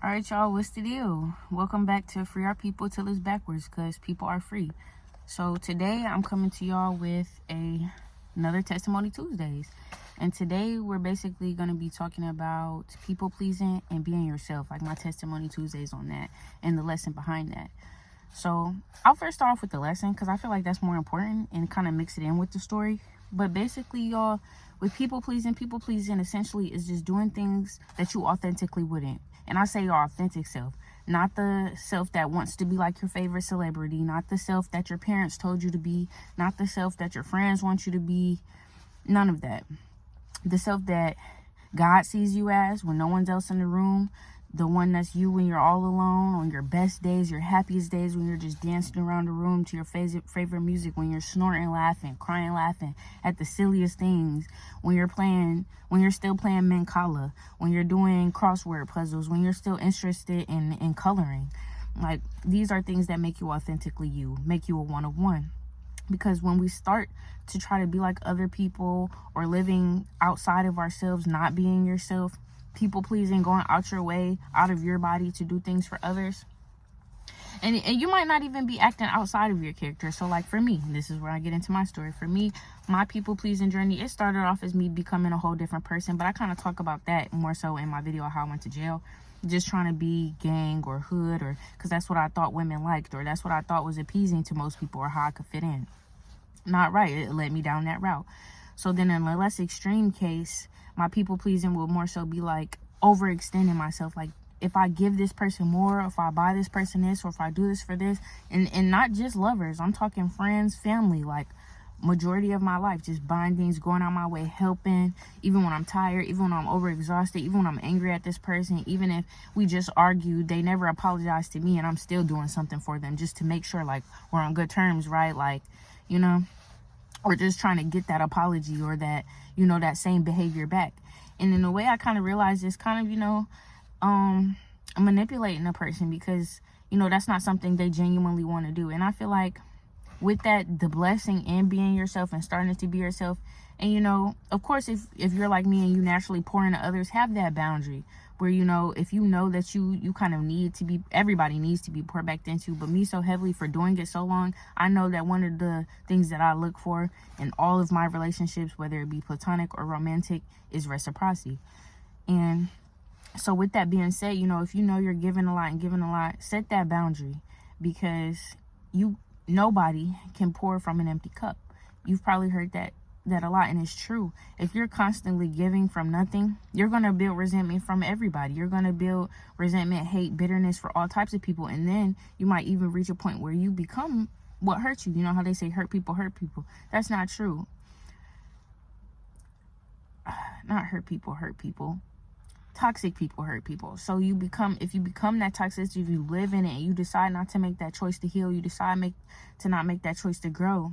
All right, y'all, what's the deal? Welcome back to Free Our People Till It's Backwards, because people are free. So today I'm coming to y'all with another Testimony Tuesdays. And today we're basically going to be talking about people pleasing and being yourself, like my Testimony Tuesdays on that and the lesson behind that. So I'll first start off with the lesson because I feel like that's more important and kind of mix it in with the story. But basically, y'all, with people pleasing essentially is just doing things that you authentically wouldn't. And I say your authentic self, not the self that wants to be like your favorite celebrity, not the self that your parents told you to be, not the self that your friends want you to be, none of that. The self that God sees you as when no one's else in the room, the one that's you when you're all alone, on your best days, your happiest days, when you're just dancing around the room to your favorite music, when you're snorting, laughing, crying, laughing at the silliest things, when you're still playing Mancala, when you're doing crossword puzzles, when you're still interested in coloring. Like, these are things that make you authentically you, make you a one-of-one. Because when we start to try to be like other people or living outside of ourselves, not being yourself, people pleasing, going out your way, out of your body to do things for others, and you might not even be acting outside of your character. So like for me, this is where I get into my story. For me, my people pleasing journey, it started off as me becoming a whole different person, but I kind of talk about that more so in my video how I went to jail, just trying to be gang or hood, or because that's what I thought women liked, or that's what I thought was appeasing to most people, or how I could fit in. Not right. It led me down that route. So then in a less extreme case, my people pleasing will more so be like overextending myself. Like, if I give this person more, if I buy this person this, or if I do this for this, and not just lovers, I'm talking friends, family, like majority of my life, just buying things, going out my way, helping, even when I'm tired, even when I'm overexhausted, even when I'm angry at this person, even if we just argued, they never apologized to me and I'm still doing something for them just to make sure like we're on good terms, right? Like, you know, or just trying to get that apology or that, you know, that same behavior back. And in a way I kind of realized it's kind of, you know, manipulating a person, because, you know, that's not something they genuinely want to do. And I feel like with that, the blessing in being yourself and starting to be yourself, and, you know, of course, if you're like me and you naturally pour into others, have that boundary where, you know, if you know that you kind of need to be, everybody needs to be poured back into, but me so heavily for doing it so long, I know that one of the things that I look for in all of my relationships, whether it be platonic or romantic, is reciprocity. And so with that being said, you know, if you know you're giving a lot and giving a lot, set that boundary, because nobody can pour from an empty cup. You've probably heard that a lot, and it's true. If you're constantly giving from nothing, you're going to build resentment from everybody. You're going to build resentment, hate, bitterness for all types of people, and then you might even reach a point where you become what hurts you. You know how they say hurt people hurt people? That's not true. Not hurt people hurt people. Toxic people hurt people. So if you become that toxicity, if you live in it and you decide not to make that choice to heal, you decide to not make that choice to grow,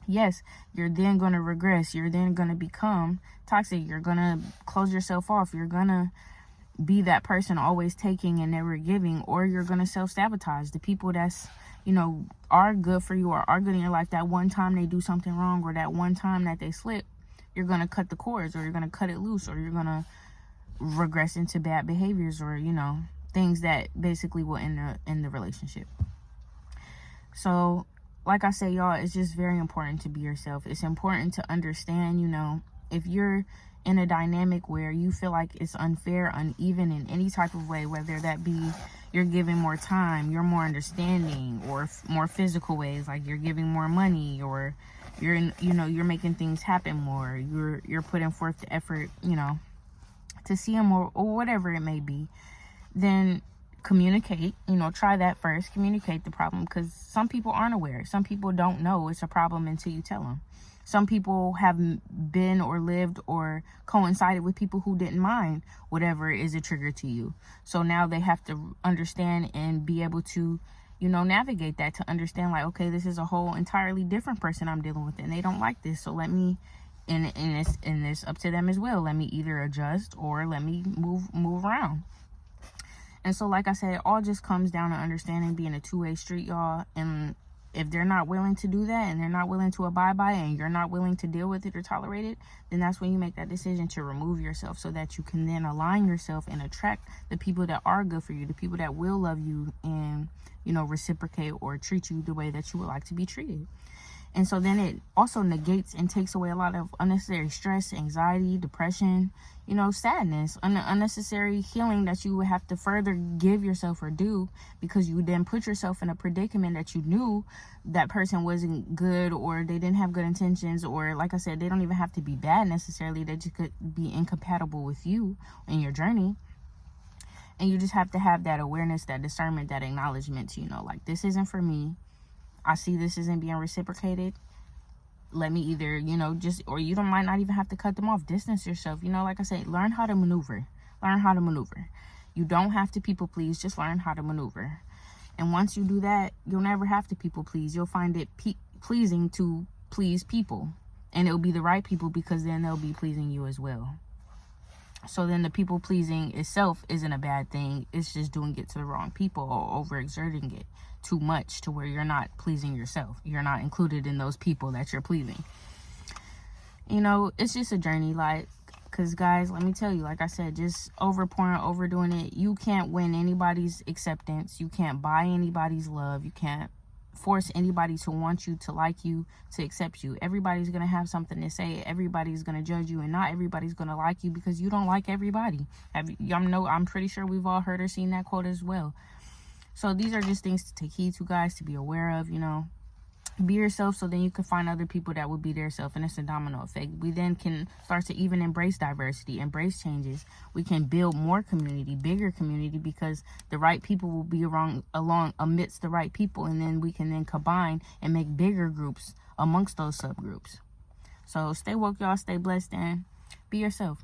yes, you're then going to regress. You're then going to become toxic. You're going to close yourself off. You're going to be that person always taking and never giving, or you're going to self-sabotage the people that's, you know, are good for you or are good in your life. That one time they do something wrong, or that one time that they slip, you're going to cut the cords, or you're going to cut it loose, or you're going to regress into bad behaviors, or, you know, things that basically will end the relationship. So like I say, y'all, it's just very important to be yourself. It's important to understand, you know, if you're in a dynamic where you feel like it's unfair, uneven in any type of way, whether that be you're giving more time, you're more understanding, or more physical ways, like you're giving more money, or you're making things happen more, you're putting forth the effort, you know, to see them, or whatever it may be, then communicate. You know, try that first. Communicate the problem, because some people aren't aware. Some people don't know it's a problem until you tell them. Some people have been or lived or coincided with people who didn't mind whatever is a trigger to you. So now they have to understand and be able to, you know, navigate that, to understand like, okay, this is a whole entirely different person I'm dealing with, and they don't like this. So let me, and it's up to them as well. Let me either adjust or let me move around. And so, like I said, it all just comes down to understanding, being a two-way street, y'all. And if they're not willing to do that and they're not willing to abide by it and you're not willing to deal with it or tolerate it, then that's when you make that decision to remove yourself, so that you can then align yourself and attract the people that are good for you, the people that will love you and, you know, reciprocate or treat you the way that you would like to be treated. And so then it also negates and takes away a lot of unnecessary stress, anxiety, depression, you know, sadness, unnecessary healing that you would have to further give yourself or do, because you then put yourself in a predicament that you knew that person wasn't good, or they didn't have good intentions, or like I said, they don't even have to be bad necessarily. They just could be incompatible with you in your journey. And you just have to have that awareness, that discernment, that acknowledgement to, you know, like, this isn't for me. I see this isn't being reciprocated. Let me either, you know, or you might not even have to cut them off. Distance yourself. You know, like I said, learn how to maneuver. Learn how to maneuver. You don't have to people please. Just learn how to maneuver. And once you do that, you'll never have to people please. You'll find it pleasing to please people. And it'll be the right people, because then they'll be pleasing you as well. So then the people pleasing itself isn't a bad thing. It's just doing it to the wrong people or overexerting it too much to where you're not pleasing yourself. You're not included in those people that you're pleasing. You know, it's just a journey, like, because guys, let me tell you, like I said, just overpouring, overdoing it, you can't win anybody's acceptance. You can't buy anybody's love. You can't force anybody to want you, to like you, to accept you. Everybody's gonna have something to say. Everybody's gonna judge you, and not everybody's gonna like you, because you don't like everybody. I'm pretty sure we've all heard or seen that quote as well. So these are just things to take heed to, guys, to be aware of. You know, be yourself, so then you can find other people that will be their self, and it's a domino effect. We then can start to even embrace diversity, embrace changes. We can build more community, bigger community, because the right people will be along amidst the right people, and then we can then combine and make bigger groups amongst those subgroups. So stay woke, y'all. Stay blessed, and be yourself.